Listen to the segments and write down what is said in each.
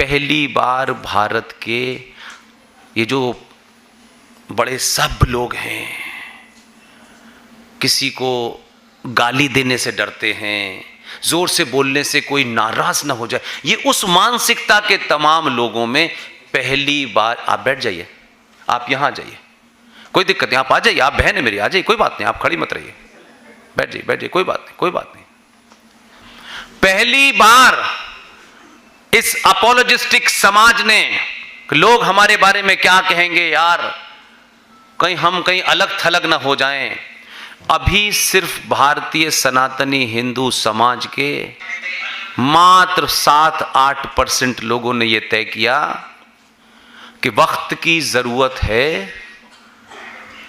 पहली बार भारत के ये जो बड़े सभ्य लोग हैं, किसी को गाली देने से डरते हैं, जोर से बोलने से कोई नाराज ना हो जाए, ये उस मानसिकता के तमाम लोगों में पहली बार। आप बैठ जाइए, आप यहां आ जाइए, कोई दिक्कत नहीं, आप आ जाइए, आप बहन है मेरी, आ जाइए, कोई बात नहीं, आप खड़ी मत रहिए, बैठ जाइए, बैठ जाइए, कोई बात नहीं, कोई बात नहीं। पहली बार इस अपोलोजिस्टिक समाज ने, लोग हमारे बारे में क्या कहेंगे यार, कहीं हम कहीं अलग थलग ना हो जाएं। अभी सिर्फ भारतीय सनातनी हिंदू समाज के मात्र 7-8% लोगों ने यह तय किया कि वक्त की जरूरत है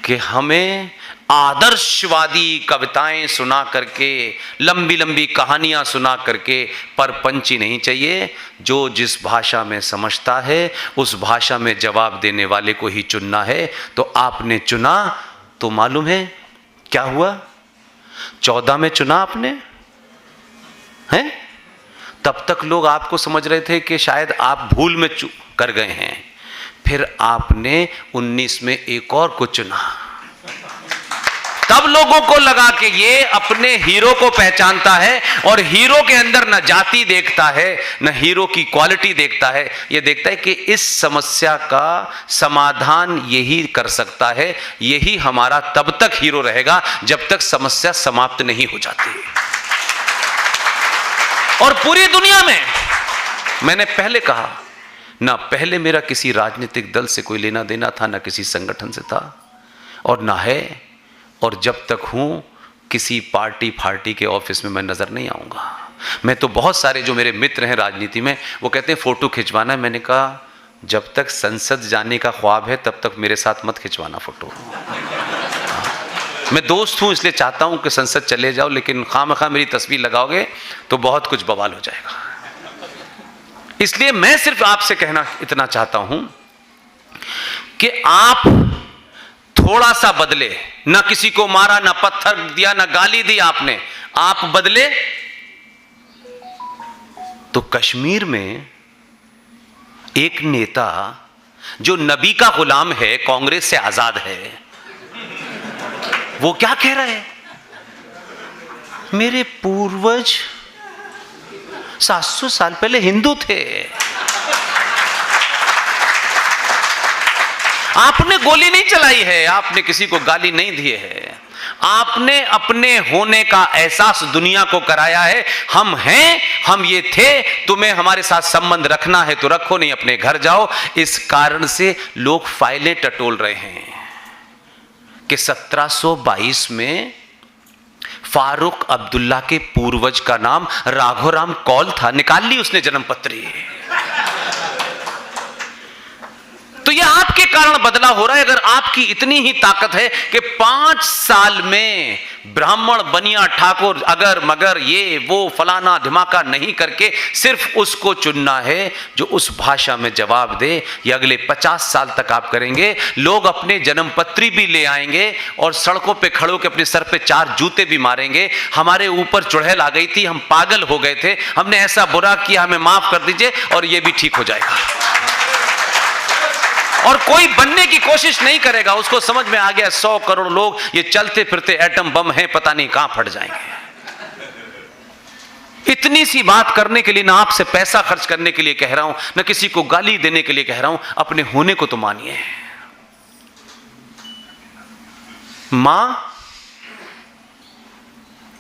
कि हमें आदर्शवादी कविताएं सुना करके, लंबी लंबी कहानियां सुना करके परपंची नहीं चाहिए। जो जिस भाषा में समझता है उस भाषा में जवाब देने वाले को ही चुनना है। तो आपने चुना तो मालूम है क्या हुआ, 14 में चुना आपने, हैं? तब तक लोग आपको समझ रहे थे कि शायद आप भूल में कर गए हैं। फिर आपने 19 में एक और को चुना, तब लोगों को लगा कि ये अपने हीरो को पहचानता है और हीरो के अंदर न जाति देखता है न हीरो की क्वालिटी देखता है, ये देखता है कि इस समस्या का समाधान यही कर सकता है, यही हमारा तब तक हीरो रहेगा जब तक समस्या समाप्त नहीं हो जाती। और पूरी दुनिया में, मैंने पहले कहा ना, पहले मेरा किसी राजनीतिक दल से कोई लेना देना था, ना किसी संगठन से था, और ना है, और जब तक हूं किसी पार्टी के ऑफिस में मैं नजर नहीं आऊंगा। मैं तो बहुत सारे जो मेरे मित्र हैं राजनीति में, वो कहते हैं फोटो खिंचवाना है। मैंने कहा जब तक संसद जाने का ख्वाब है तब तक मेरे साथ मत खिंचवाना फोटो। मैं दोस्त हूं इसलिए चाहता हूं कि संसद चले जाओ, लेकिन खामखा मेरी तस्वीर लगाओगे तो बहुत कुछ बवाल हो जाएगा। इसलिए मैं सिर्फ आपसे कहना इतना चाहता हूं कि आप थोड़ा सा बदले, ना किसी को मारा, ना पत्थर दिया, ना गाली दी आपने, आप बदले तो कश्मीर में एक नेता जो नबी का गुलाम है, कांग्रेस से आजाद है, वो क्या कह रहा है, मेरे पूर्वज 700 साल पहले हिंदू थे। आपने गोली नहीं चलाई है, आपने किसी को गाली नहीं दी है, आपने अपने होने का एहसास दुनिया को कराया है। हम हैं, हम ये थे, तुम्हें हमारे साथ संबंध रखना है तो रखो, नहीं अपने घर जाओ। इस कारण से लोग फाइलें टटोल रहे हैं कि 1722 में फारूक अब्दुल्ला के पूर्वज का नाम राघोराम कौल था, निकाल ली उसने जन्मपत्री। तो यह आपके कारण बदलाव हो रहा है। अगर आपकी इतनी ही ताकत है कि 5 साल में ब्राह्मण, बनिया, ठाकुर, अगर मगर, ये वो फलाना ढिमाका नहीं करके सिर्फ उसको चुनना है जो उस भाषा में जवाब दे, ये अगले 50 साल तक आप करेंगे। लोग अपने जन्मपत्री भी ले आएंगे और सड़कों पे खड़े होकर अपने सर पे 4 जूते भी मारेंगे। हमारे ऊपर चुड़ैल आ गई थी, हम पागल हो गए थे, हमने ऐसा बुरा किया, हमें माफ कर दीजिए, और ये भी ठीक हो जाएगा। और कोई बनने की कोशिश नहीं करेगा, उसको समझ में आ गया 100 करोड़ लोग ये चलते फिरते एटम बम हैं, पता नहीं कहां फट जाएंगे। इतनी सी बात करने के लिए ना आपसे पैसा खर्च करने के लिए कह रहा हूं, ना किसी को गाली देने के लिए कह रहा हूं, अपने होने को तो मानिए। मां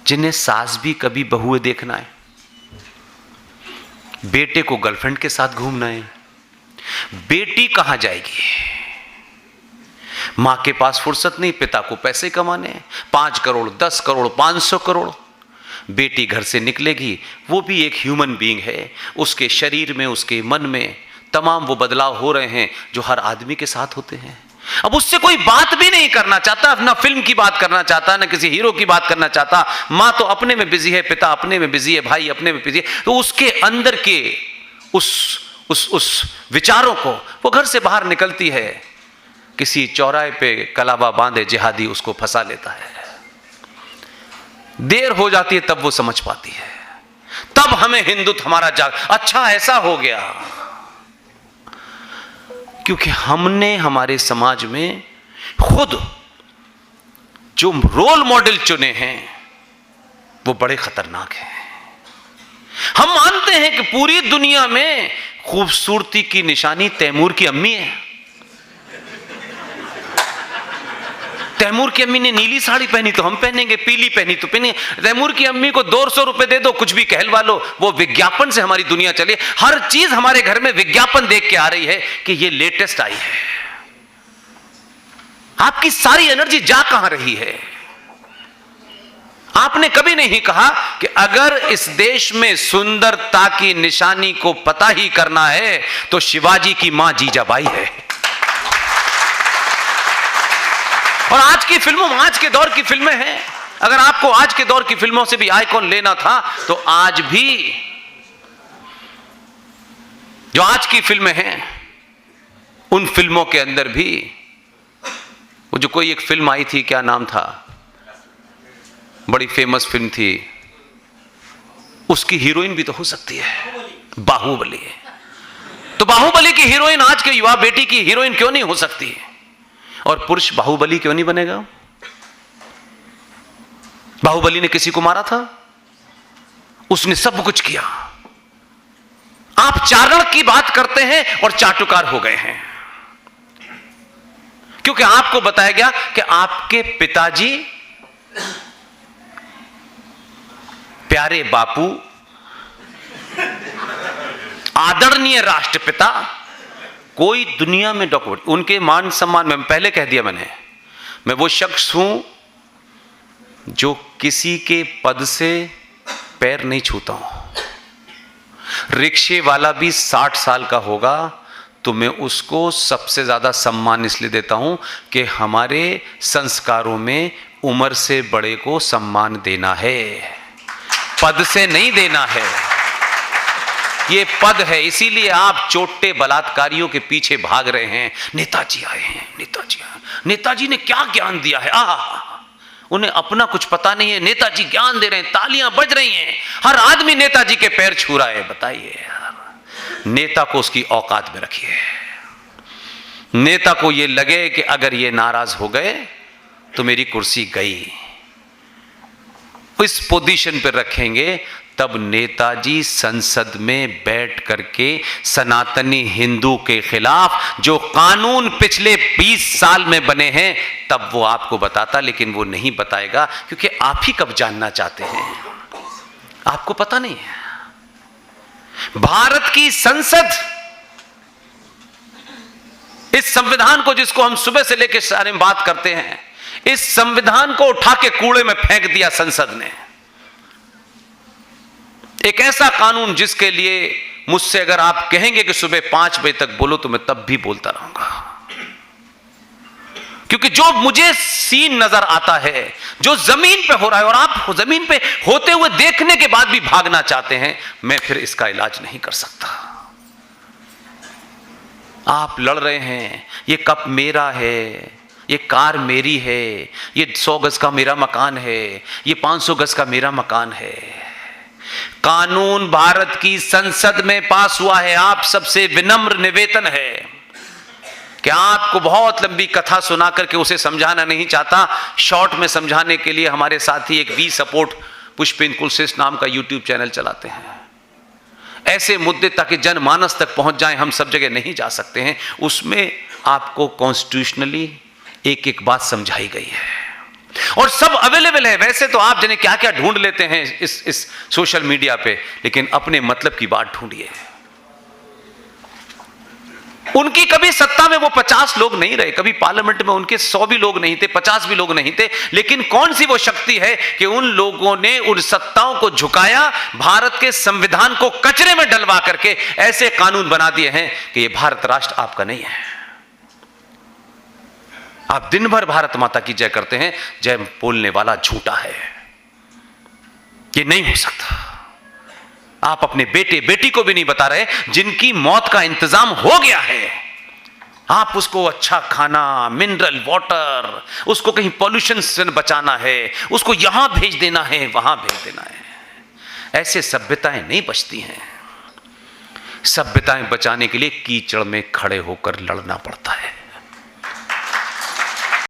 जिन्हें सास भी कभी बहुएं देखना है, बेटे को गर्लफ्रेंड के साथ घूमना है, बेटी कहां जाएगी? मां के पास फुर्सत नहीं, पिता को पैसे कमाने, 5 करोड़ 10 करोड़ 500 करोड़। बेटी घर से निकलेगी, वो भी एक ह्यूमन बीइंग है, उसके शरीर में, उसके मन में तमाम वो बदलाव हो रहे हैं जो हर आदमी के साथ होते हैं। अब उससे कोई बात भी नहीं करना चाहता, ना फिल्म की बात करना चाहता, ना किसी हीरो की बात करना चाहता। मां तो अपने में बिजी है, पिता अपने में बिजी है, भाई अपने में बिजी है। तो उसके अंदर के उस विचारों को वो घर से बाहर निकलती है, किसी चौराहे पे कलावा बांधे जिहादी उसको फंसा लेता है। देर हो जाती है तब वो समझ पाती है, तब हमें हिंदुत्व हमारा जाग, अच्छा ऐसा हो गया। क्योंकि हमने हमारे समाज में खुद जो रोल मॉडल चुने हैं वो बड़े खतरनाक हैं। हम मानते हैं कि पूरी दुनिया में खूबसूरती की निशानी तैमूर की अम्मी है। तैमूर की अम्मी ने नीली साड़ी पहनी तो हम पहनेंगे, पीली पहनी तो पहनेंगे। तैमूर की अम्मी को 200 रुपए दे दो, कुछ भी कहलवा लो, वो विज्ञापन से हमारी दुनिया चले। हर चीज हमारे घर में विज्ञापन देख के आ रही है कि ये लेटेस्ट आई है। आपकी सारी एनर्जी जा कहां रही है? आपने कभी नहीं कहा कि अगर इस देश में सुंदरता की निशानी को पता ही करना है तो शिवाजी की मां जीजाबाई है। और आज की फिल्मों, आज के दौर की फिल्में हैं। अगर आपको आज के दौर की फिल्मों से भी आइकॉन लेना था तो आज भी जो आज की फिल्में हैं उन फिल्मों के अंदर भी वो जो कोई एक फिल्म आई थी, क्या नाम था, बड़ी फेमस फिल्म थी, उसकी हीरोइन भी तो हो सकती है बाहुबली। तो बाहुबली की हीरोइन आज के युवा बेटी की हीरोइन क्यों नहीं हो सकती? और पुरुष बाहुबली क्यों नहीं बनेगा? बाहुबली ने किसी को मारा था? उसने सब कुछ किया। आप चारण की बात करते हैं और चाटुकार हो गए हैं, क्योंकि आपको बताया गया कि आपके पिताजी, प्यारे बापू, आदरणीय राष्ट्रपिता, कोई दुनिया में डॉक्यूमेंट, उनके मान सम्मान में पहले कह दिया मैंने, मैं वो शख्स हूं जो किसी के पद से पैर नहीं छूता हूं। रिक्शे वाला भी 60 साल का होगा तो मैं उसको सबसे ज्यादा सम्मान इसलिए देता हूं कि हमारे संस्कारों में उम्र से बड़े को सम्मान देना है, पद से नहीं देना है। ये पद है, इसीलिए आप चोटे बलात्कारियों के पीछे भाग रहे हैं। नेताजी आए हैं, नेताजी आए, नेताजी ने क्या ज्ञान दिया है, उन्हें अपना कुछ पता नहीं है, नेताजी ज्ञान दे रहे हैं, तालियां बज रही हैं, हर आदमी नेताजी के पैर छू रहा है। बताइए यार, नेता को उसकी औकात में रखिए। नेता को यह लगे कि अगर ये नाराज हो गए तो मेरी कुर्सी गई, इस पोजीशन पर रखेंगे, तब नेताजी संसद में बैठ करके सनातनी हिंदू के खिलाफ जो कानून पिछले 20 साल में बने हैं तब वो आपको बताता, लेकिन वो नहीं बताएगा क्योंकि आप ही कब जानना चाहते हैं, आपको पता नहीं है। भारत की संसद, इस संविधान को जिसको हम सुबह से लेकर सारे में बात करते हैं, इस संविधान को उठा के कूड़े में फेंक दिया संसद ने। एक ऐसा कानून जिसके लिए मुझसे अगर आप कहेंगे कि सुबह 5 बजे तक बोलो तो मैं तब भी बोलता रहूंगा, क्योंकि जो मुझे सीन नजर आता है, जो जमीन पे हो रहा है, और आप जमीन पे होते हुए देखने के बाद भी भागना चाहते हैं, मैं फिर इसका इलाज नहीं कर सकता। आप लड़ रहे हैं, ये कप मेरा है, ये कार मेरी है, ये 100 गज का मेरा मकान है, ये 500 गज का मेरा मकान है। कानून भारत की संसद में पास हुआ है। आप सबसे विनम्र निवेदन है कि आपको बहुत लंबी कथा सुना करके उसे समझाना नहीं चाहता, शॉर्ट में समझाने के लिए हमारे साथी एक वी सपोर्ट पुष्पिन कुलश्रेष्ठ नाम का यूट्यूब चैनल चलाते हैं। ऐसे मुद्दे ताकि जनमानस तक पहुंच जाएं, हम सब जगह नहीं जा सकते हैं, उसमें आपको कॉन्स्टिट्यूशनली एक एक बात समझाई गई है और सब अवेलेबल है। वैसे तो आप जने क्या क्या ढूंढ लेते हैं इस सोशल मीडिया पे, लेकिन अपने मतलब की बात ढूंढिए। उनकी कभी सत्ता में वो 50 लोग नहीं रहे, कभी पार्लियामेंट में उनके 100 भी लोग नहीं थे, 50 भी लोग नहीं थे, लेकिन कौन सी वो शक्ति है कि उन लोगों ने उन सत्ताओं को झुकाया, भारत के संविधान को कचरे में डलवा करके ऐसे कानून बना दिए हैं कि ये भारत राष्ट्र आपका नहीं है। आप दिन भर भारत माता की जय करते हैं, जय बोलने वाला झूठा है, ये नहीं हो सकता। आप अपने बेटे बेटी को भी नहीं बता रहे जिनकी मौत का इंतजाम हो गया है। आप उसको अच्छा खाना, मिनरल वाटर, उसको कहीं पॉल्यूशन से बचाना है, उसको यहां भेज देना है, वहां भेज देना है। ऐसे सभ्यताएं नहीं बचती हैं। सभ्यताएं बचाने के लिए कीचड़ में खड़े होकर लड़ना पड़ता है।